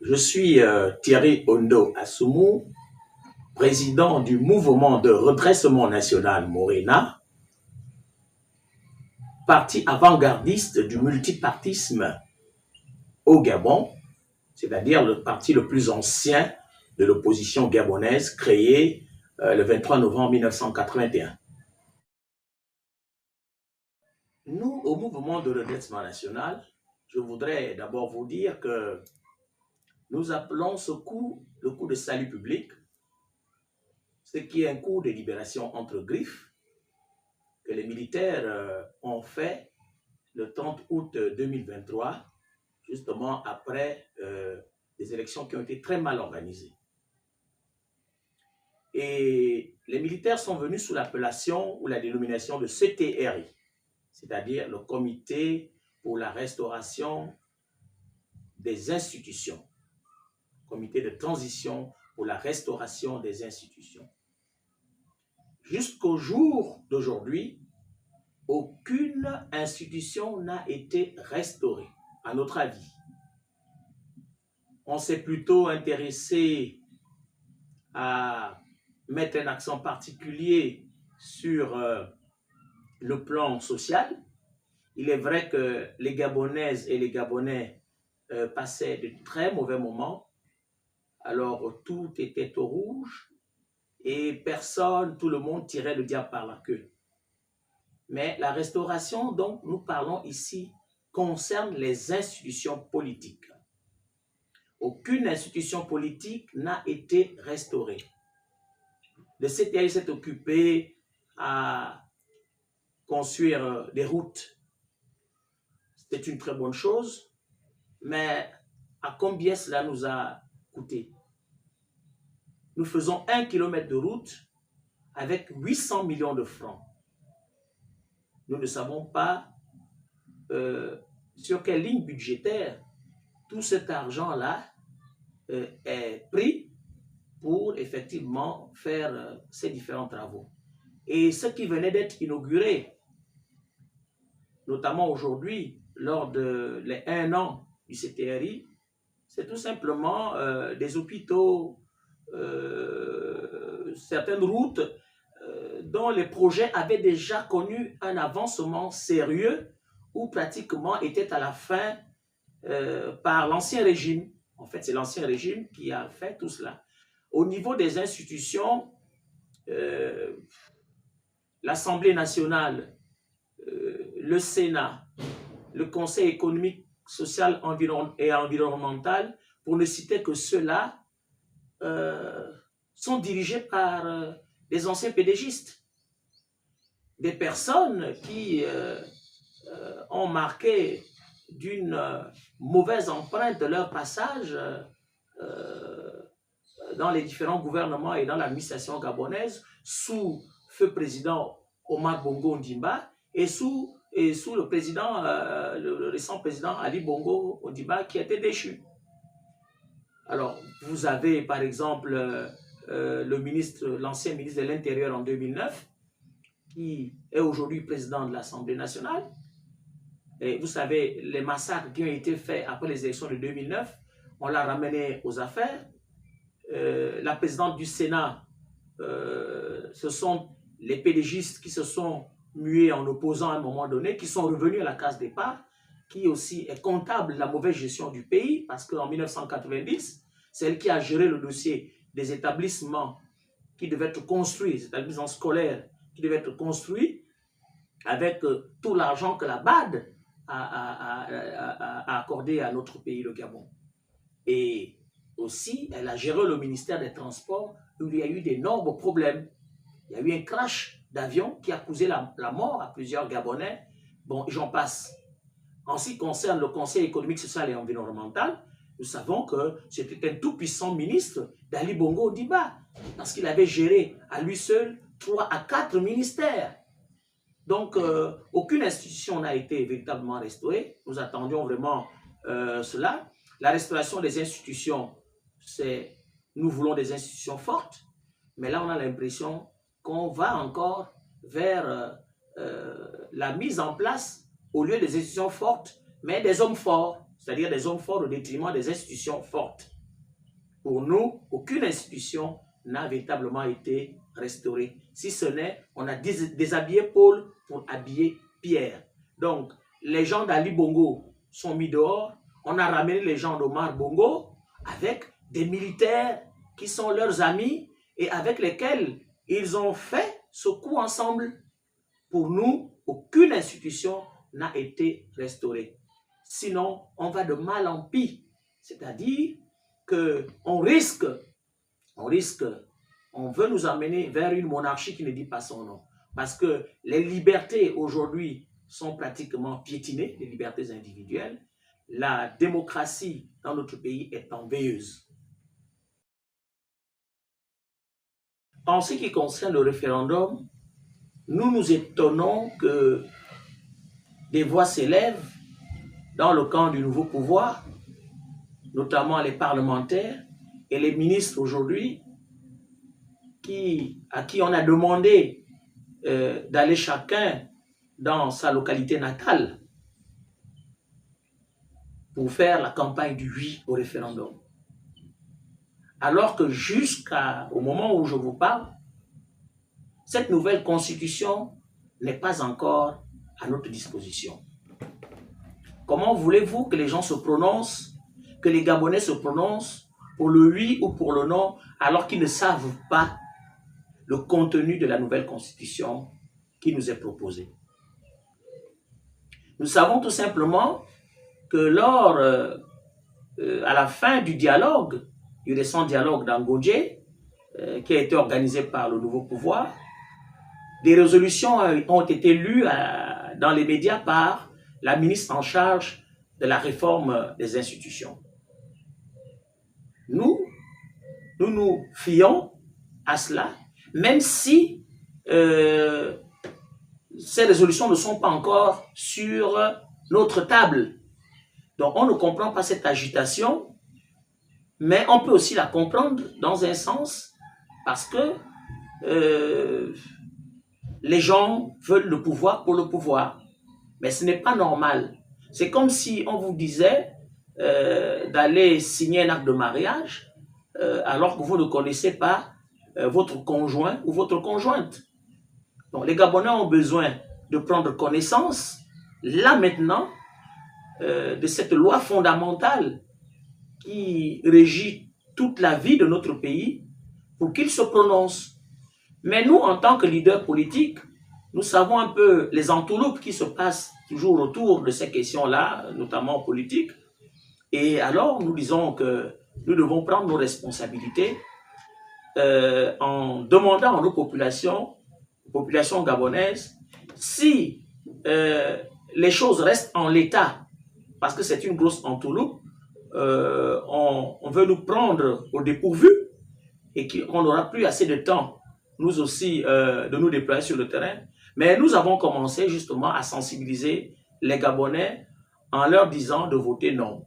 Je suis Thierry Ondo Assoumou, président du mouvement de redressement national Morena, parti avant-gardiste du multipartisme au Gabon, c'est-à-dire le parti le plus ancien de l'opposition gabonaise, créé le 23 novembre 1981. Nous, au mouvement de redressement national, je voudrais d'abord vous dire que nous appelons ce coup le coup de salut public, ce qui est un coup de libération entre griffes que les militaires ont fait le 30 août 2023, justement après des élections qui ont été très mal organisées. Et les militaires sont venus sous l'appellation ou la dénomination de CTRI, c'est-à-dire le Comité pour la restauration des institutions, Comité de transition pour la restauration des institutions. Jusqu'au jour d'aujourd'hui, aucune institution n'a été restaurée, à notre avis. On s'est plutôt intéressé à mettre un accent particulier sur le plan social. Il est vrai que les Gabonaises et les Gabonais passaient de très mauvais moments. Alors tout était au rouge et personne, tout le monde tirait le diable par la queue. Mais la restauration dont nous parlons ici concerne les institutions politiques. Aucune institution politique n'a été restaurée. Le CTI s'est occupé à construire des routes. C'est une très bonne chose, mais à combien cela nous a coûté? Nous faisons 1 kilomètre de route avec 800 millions de francs. Nous ne savons pas sur quelle ligne budgétaire tout cet argent-là est pris pour effectivement faire ces différents travaux. Et ce qui venait d'être inauguré, notamment aujourd'hui, lors de les 1 an du CTRI, c'est tout simplement des hôpitaux, certaines routes dont les projets avaient déjà connu un avancement sérieux ou pratiquement étaient à la fin par l'ancien régime. En fait, c'est l'ancien régime qui a fait tout cela. Au niveau des institutions, l'Assemblée nationale, le Sénat, le Conseil économique, social et environnemental, pour ne citer que ceux-là, sont dirigés par des anciens pédégistes, des personnes qui ont marqué d'une mauvaise empreinte de leur passage dans les différents gouvernements et dans l'administration gabonaise sous feu président Omar Bongo Ondimba et sous le président, le récent président Ali Bongo Ondimba qui était déchu. Alors, vous avez par exemple l'ancien ministre de l'Intérieur en 2009, qui est aujourd'hui président de l'Assemblée nationale. Et vous savez, les massacres qui ont été faits après les élections de 2009, on l'a ramené aux affaires. La présidente du Sénat, ce sont les pédégistes qui se sont mués en opposant à un moment donné, qui sont revenus à la case départ, qui aussi est comptable de la mauvaise gestion du pays, parce qu'en 1990, c'est elle qui a géré le dossier des établissements qui devaient être construits, les établissements scolaires qui devaient être construits avec tout l'argent que la BAD a accordé à notre pays, le Gabon. Et aussi, elle a géré le ministère des Transports où il y a eu d'énormes problèmes. Il y a eu un crash d'avion qui a causé la mort à plusieurs Gabonais. Bon, j'en passe. En ce qui concerne le Conseil économique, social et environnemental, nous savons que c'était un tout-puissant ministre d'Ali Bongo Ondimba, parce qu'il avait géré à lui seul 3 à 4 ministères. Donc, aucune institution n'a été véritablement restaurée. Nous attendions vraiment cela. La restauration des institutions, nous voulons des institutions fortes, mais là, on a l'impression qu'on va encore vers la mise en place, au lieu des institutions fortes, mais des hommes forts. c'est-à-dire des hommes forts au détriment des institutions fortes. Pour nous, aucune institution n'a véritablement été restaurée. Si ce n'est, on a déshabillé Paul pour habiller Pierre. Donc, les gens d'Ali Bongo sont mis dehors. On a ramené les gens d'Omar Bongo avec des militaires qui sont leurs amis et avec lesquels ils ont fait ce coup ensemble. Pour nous, aucune institution n'a été restaurée. Sinon, on va de mal en pis. C'est-à-dire qu'on risque, on veut nous amener vers une monarchie qui ne dit pas son nom. Parce que les libertés aujourd'hui sont pratiquement piétinées, les libertés individuelles. La démocratie dans notre pays est en veilleuse. En ce qui concerne le référendum, nous nous étonnons que des voix s'élèvent dans le camp du nouveau pouvoir, notamment les parlementaires et les ministres aujourd'hui, à qui on a demandé d'aller chacun dans sa localité natale pour faire la campagne du oui au référendum. Alors que jusqu'au moment où je vous parle, cette nouvelle constitution n'est pas encore à notre disposition. Comment voulez-vous que les gens se prononcent, que les Gabonais se prononcent pour le oui ou pour le non, alors qu'ils ne savent pas le contenu de la nouvelle constitution qui nous est proposée? Nous savons tout simplement que à la fin du dialogue, du récent dialogue d'Angodje, qui a été organisé par le nouveau pouvoir, des résolutions ont été lues dans les médias par la ministre en charge de la réforme des institutions. Nous nous fions à cela, même si ces résolutions ne sont pas encore sur notre table. Donc on ne comprend pas cette agitation, mais on peut aussi la comprendre dans un sens, parce que les gens veulent le pouvoir pour le pouvoir. Mais ce n'est pas normal. C'est comme si on vous disait d'aller signer un acte de mariage alors que vous ne connaissez pas votre conjoint ou votre conjointe. Donc les Gabonais ont besoin de prendre connaissance, là maintenant, de cette loi fondamentale qui régit toute la vie de notre pays pour qu'ils se prononcent. Mais nous, en tant que leaders politiques, nous savons un peu les entourloupes qui se passent toujours autour de ces questions-là, notamment politiques. Et alors, nous disons que nous devons prendre nos responsabilités en demandant à nos populations gabonaises, si les choses restent en l'état, parce que c'est une grosse entourloupe, on veut nous prendre au dépourvu et qu'on n'aura plus assez de temps, nous aussi, de nous déployer sur le terrain. Mais nous avons commencé justement à sensibiliser les Gabonais en leur disant de voter non.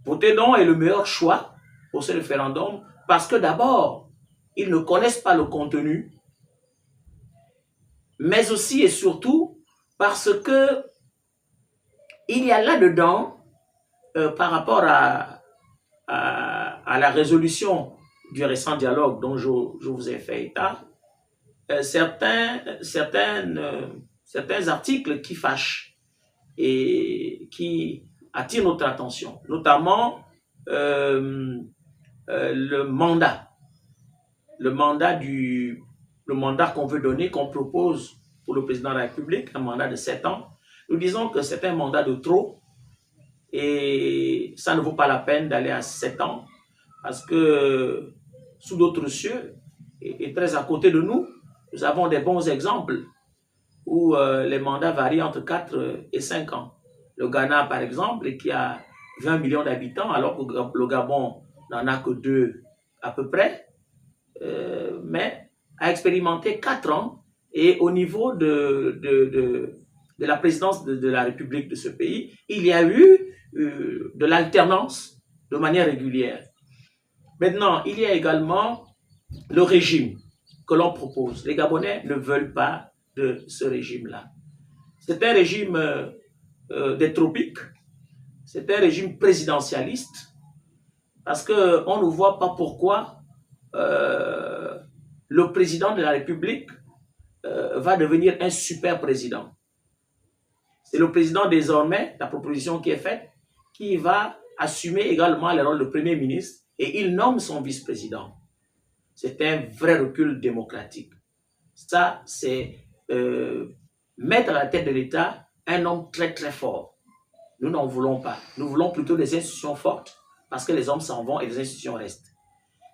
Voter non est le meilleur choix pour ce référendum parce que d'abord, ils ne connaissent pas le contenu, mais aussi et surtout parce que il y a là-dedans, par rapport à la résolution du récent dialogue dont je vous ai fait état, certains articles qui fâchent et qui attirent notre attention, notamment le mandat qu'on veut donner, qu'on propose pour le président de la République, un mandat de 7 ans. Nous disons que c'est un mandat de trop et ça ne vaut pas la peine d'aller à 7 ans parce que sous d'autres cieux et très à côté de nous, nous avons des bons exemples où les mandats varient entre 4 et 5 ans. Le Ghana, par exemple, qui a 20 millions d'habitants, alors que le Gabon n'en a que 2 à peu près, mais a expérimenté 4 ans. Et au niveau de la présidence de la République de ce pays, il y a eu de l'alternance de manière régulière. Maintenant, il y a également le régime que l'on propose. Les Gabonais ne veulent pas de ce régime-là. C'est un régime des tropiques. C'est un régime présidentialiste parce qu'on ne voit pas pourquoi le président de la République va devenir un super président. C'est le président désormais, la proposition qui est faite, qui va assumer également le rôle de Premier ministre et il nomme son vice-président. C'est un vrai recul démocratique. Ça, c'est mettre à la tête de l'État un homme très très fort. Nous n'en voulons pas. Nous voulons plutôt des institutions fortes parce que les hommes s'en vont et les institutions restent.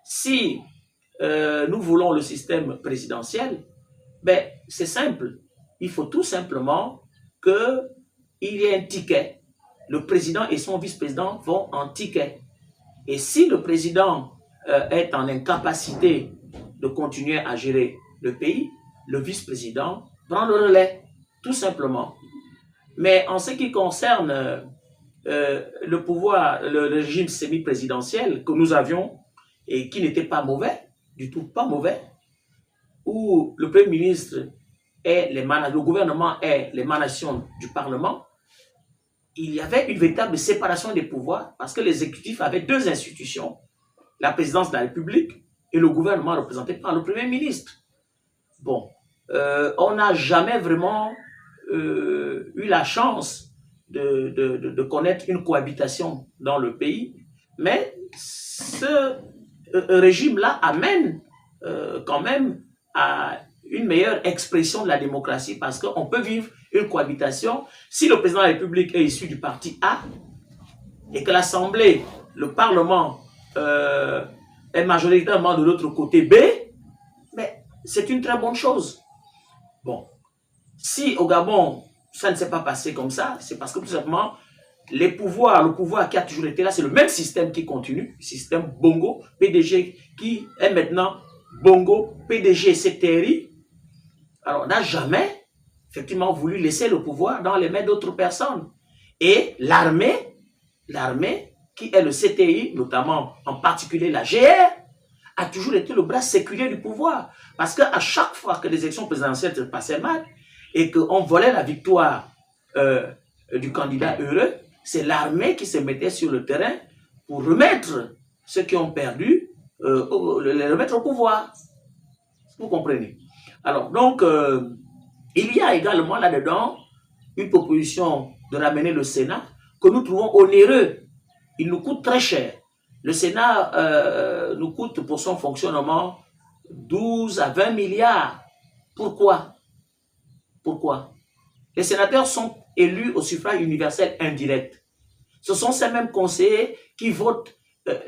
Si nous voulons le système présidentiel, ben, c'est simple. Il faut tout simplement qu'il y ait un ticket. Le président et son vice-président vont en ticket. Et si le président est en incapacité de continuer à gérer le pays, le vice-président prend le relais, tout simplement. Mais en ce qui concerne le pouvoir, le régime semi-présidentiel que nous avions et qui n'était pas mauvais, du tout pas mauvais, où le Premier ministre et le gouvernement est l'émanation du Parlement, il y avait une véritable séparation des pouvoirs parce que l'exécutif avait deux institutions, la présidence de la République et le gouvernement représenté par le Premier ministre. Bon, on n'a jamais vraiment eu la chance de connaître une cohabitation dans le pays, mais ce régime-là amène quand même à une meilleure expression de la démocratie parce qu'on peut vivre une cohabitation si le président de la République est issu du parti A et que l'Assemblée, le Parlement est majoritairement de l'autre côté B, mais c'est une très bonne chose. Bon, si au Gabon, ça ne s'est pas passé comme ça, c'est parce que tout simplement, le pouvoir qui a toujours été là, c'est le même système qui continue, système Bongo, PDG, qui est maintenant Bongo, PDG, CTRI. Alors, on n'a jamais, effectivement, voulu laisser le pouvoir dans les mains d'autres personnes. Et l'armée, qui est le CTI, notamment, en particulier la GR, a toujours été le bras séculier du pouvoir. Parce qu'à chaque fois que les élections présidentielles se passaient mal et qu'on volait la victoire du candidat heureux, c'est l'armée qui se mettait sur le terrain pour remettre ceux qui ont perdu, les remettre au pouvoir. Vous comprenez? Alors, donc, il y a également là-dedans une proposition de ramener le Sénat que nous trouvons onéreux. Il nous coûte très cher. Le Sénat nous coûte pour son fonctionnement 12 à 20 milliards. Pourquoi? Pourquoi? Les sénateurs sont élus au suffrage universel indirect. Ce sont ces mêmes conseillers qui votent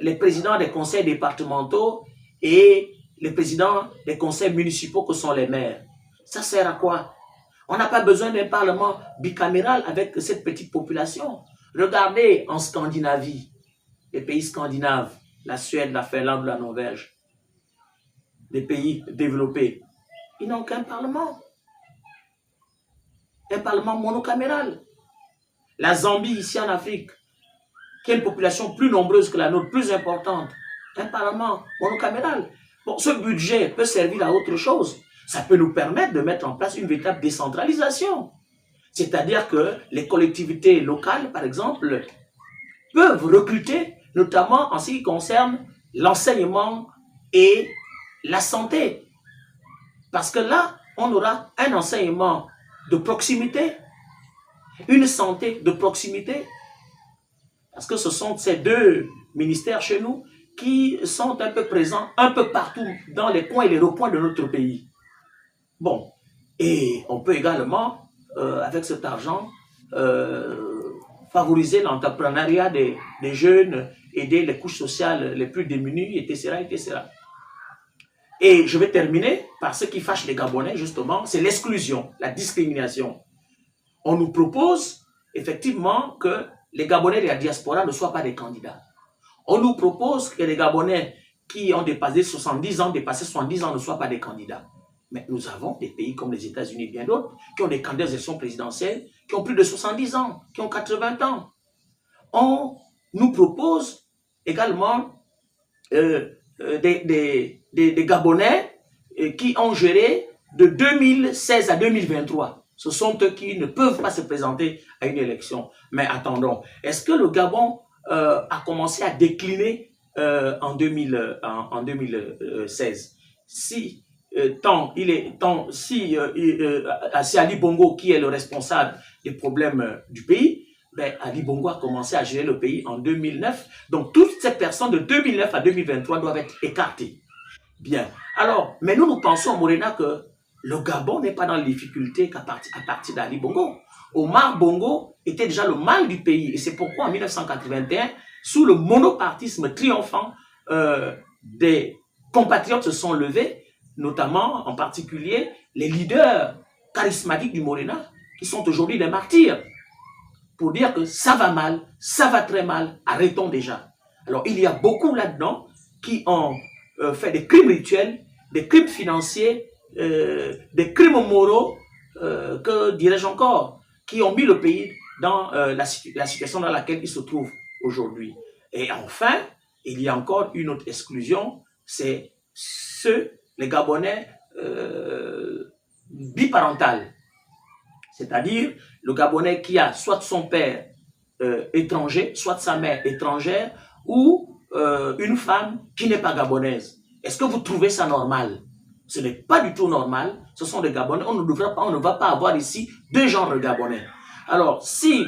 les présidents des conseils départementaux et les présidents des conseils municipaux que sont les maires. Ça sert à quoi? On n'a pas besoin d'un parlement bicaméral avec cette petite population. Regardez en Scandinavie, les pays scandinaves, la Suède, la Finlande, la Norvège, les pays développés, ils n'ont qu'un parlement. Un parlement monocaméral. La Zambie, ici en Afrique, qui a une population plus nombreuse que la nôtre, plus importante, un parlement monocaméral. Bon, ce budget peut servir à autre chose. Ça peut nous permettre de mettre en place une véritable décentralisation. C'est-à-dire que les collectivités locales, par exemple, peuvent recruter, notamment en ce qui concerne l'enseignement et la santé. Parce que là, on aura un enseignement de proximité, une santé de proximité. Parce que ce sont ces deux ministères chez nous qui sont un peu présents un peu partout dans les coins et les recoins de notre pays. Bon, et on peut également, avec cet argent, favoriser l'entrepreneuriat des jeunes, aider les couches sociales les plus démunies, etc., etc. Et je vais terminer par ce qui fâche les Gabonais, justement, c'est l'exclusion, la discrimination. On nous propose, effectivement, que les Gabonais de la diaspora ne soient pas des candidats. On nous propose que les Gabonais qui ont dépassé 70 ans ne soient pas des candidats. Mais nous avons des pays comme les États-Unis et bien d'autres qui ont des candidats aux élections présidentielles qui ont plus de 70 ans, qui ont 80 ans. On nous propose également des Gabonais qui ont géré de 2016 à 2023. Ce sont eux qui ne peuvent pas se présenter à une élection. Mais attendons, est-ce que le Gabon a commencé à décliner en 2016? Si c'est Ali Bongo qui est le responsable des problèmes du pays, ben, Ali Bongo a commencé à gérer le pays en 2009. Donc, toutes ces personnes de 2009 à 2023 doivent être écartées. Bien. Alors, mais nous pensons, Morena, que le Gabon n'est pas dans les difficultés à partir d'Ali Bongo. Omar Bongo était déjà le mal du pays. Et c'est pourquoi, en 1981, sous le monopartisme triomphant, des compatriotes se sont levés, notamment, en particulier, les leaders charismatiques du Morena, qui sont aujourd'hui des martyrs, pour dire que ça va mal, ça va très mal, arrêtons déjà. Alors, il y a beaucoup là-dedans qui ont fait des crimes rituels, des crimes financiers, des crimes moraux, que dirais-je encore, qui ont mis le pays dans la situation dans laquelle il se trouve aujourd'hui. Et enfin, il y a encore une autre exclusion, c'est les Gabonais biparentales. C'est-à-dire le Gabonais qui a soit son père étranger, soit sa mère étrangère, ou une femme qui n'est pas gabonaise. Est-ce que vous trouvez ça normal? Ce n'est pas du tout normal. Ce sont des Gabonais. On ne va pas avoir ici deux genres de Gabonais. Alors, si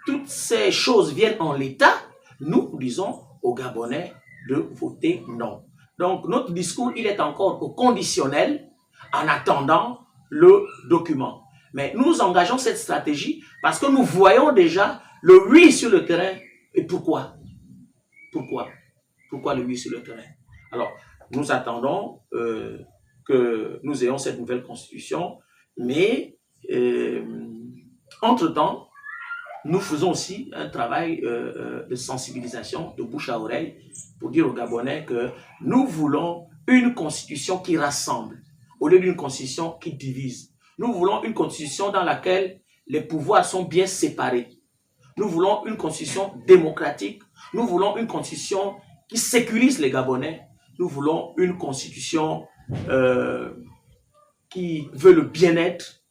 toutes ces choses viennent en l'état, nous disons aux Gabonais de voter non. Donc, notre discours, il est encore au conditionnel en attendant le document. Mais nous nous engageons cette stratégie parce que nous voyons déjà le oui sur le terrain. Et pourquoi? Pourquoi le oui sur le terrain? Alors, nous attendons que nous ayons cette nouvelle constitution, mais entre-temps, nous faisons aussi un travail de sensibilisation, de bouche à oreille, pour dire aux Gabonais que nous voulons une constitution qui rassemble, au lieu d'une constitution qui divise. Nous voulons une constitution dans laquelle les pouvoirs sont bien séparés. Nous voulons une constitution démocratique. Nous voulons une constitution qui sécurise les Gabonais. Nous voulons une constitution qui veut le bien-être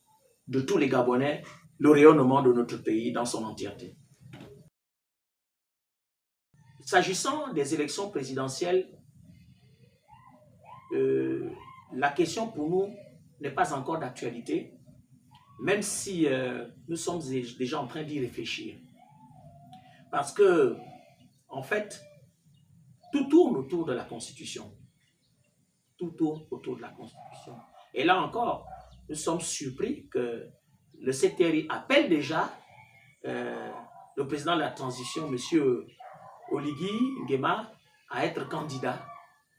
de tous les Gabonais, le rayonnement de notre pays dans son entièreté. S'agissant des élections présidentielles, la question pour nous n'est pas encore d'actualité, même si nous sommes déjà en train d'y réfléchir. Parce que, en fait, tout tourne autour de la Constitution. Tout tourne autour de la Constitution. Et là encore, nous sommes surpris que le CTRI appelle déjà le président de la transition, M. Oligui Nguema, à être candidat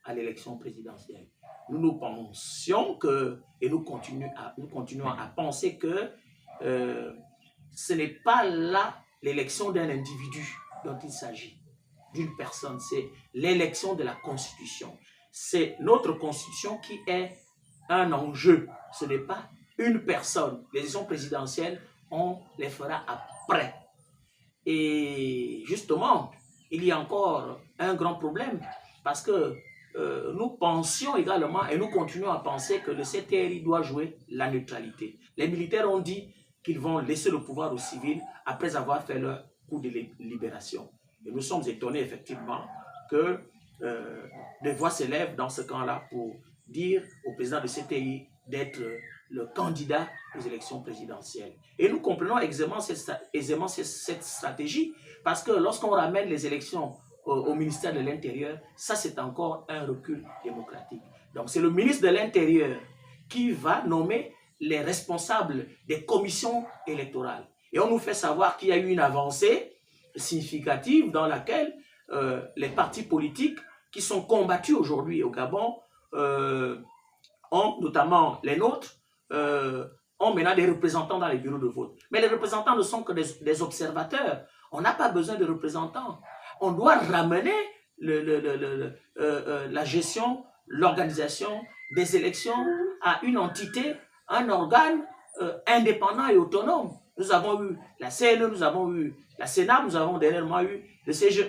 à l'élection présidentielle. Nous pensions que, et nous continuons à penser que ce n'est pas là l'élection d'un individu dont il s'agit, d'une personne, c'est l'élection de la Constitution. C'est notre Constitution qui est un enjeu, ce n'est pas une personne. Les élections présidentielles, on les fera après. Et justement, il y a encore un grand problème parce que nous pensions également et nous continuons à penser que le CTRI doit jouer la neutralité. Les militaires ont dit qu'ils vont laisser le pouvoir aux civils après avoir fait leur coup de libération. Et nous sommes étonnés effectivement que des voix s'élèvent dans ce camp-là pour dire au président du CTI d'être le candidat aux élections présidentielles. Et nous comprenons aisément cette stratégie parce que lorsqu'on ramène les élections au ministère de l'Intérieur, ça c'est encore un recul démocratique. Donc c'est le ministre de l'Intérieur qui va nommer les responsables des commissions électorales. Et on nous fait savoir qu'il y a eu une avancée significative dans laquelle les partis politiques qui sont combattus aujourd'hui au Gabon, notamment les nôtres, ont maintenant des représentants dans les bureaux de vote. Mais les représentants ne sont que des observateurs. On n'a pas besoin de représentants. On doit ramener la gestion, l'organisation des élections à une entité, un organe indépendant et autonome. Nous avons eu la CNE, nous avons eu la Sénat, nous avons dernièrement eu le CGE.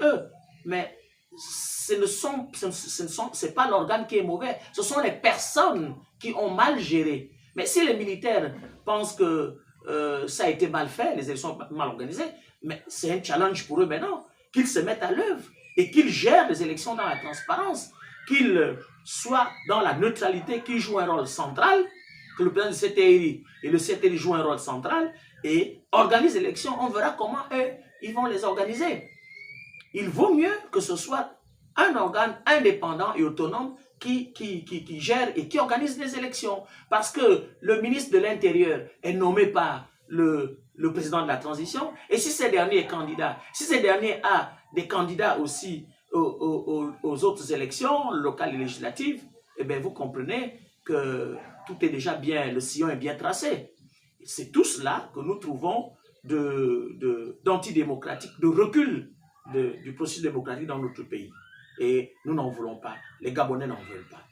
Mais ce n'est pas l'organe qui est mauvais, ce sont les personnes qui ont mal géré. Mais si les militaires pensent que ça a été mal fait, les élections mal organisées, mais c'est un challenge pour eux maintenant, qu'ils se mettent à l'œuvre et qu'ils gèrent les élections dans la transparence, qu'ils soient dans la neutralité, qu'ils jouent un rôle central, que le président du CTI et le CTI jouent un rôle central et organisent les élections. On verra comment eux, ils vont les organiser. Il vaut mieux que ce soit un organe indépendant et autonome qui gère et qui organise les élections. Parce que le ministre de l'Intérieur est nommé par le président de la transition. Et si ces derniers est candidat, si ces derniers a des candidats aussi aux autres élections locales et législatives, eh bien vous comprenez que tout est déjà bien, le sillon est bien tracé. C'est tout cela que nous trouvons d'antidémocratique, de recul du processus démocratique dans notre pays. Et nous n'en voulons pas. Les Gabonais n'en veulent pas.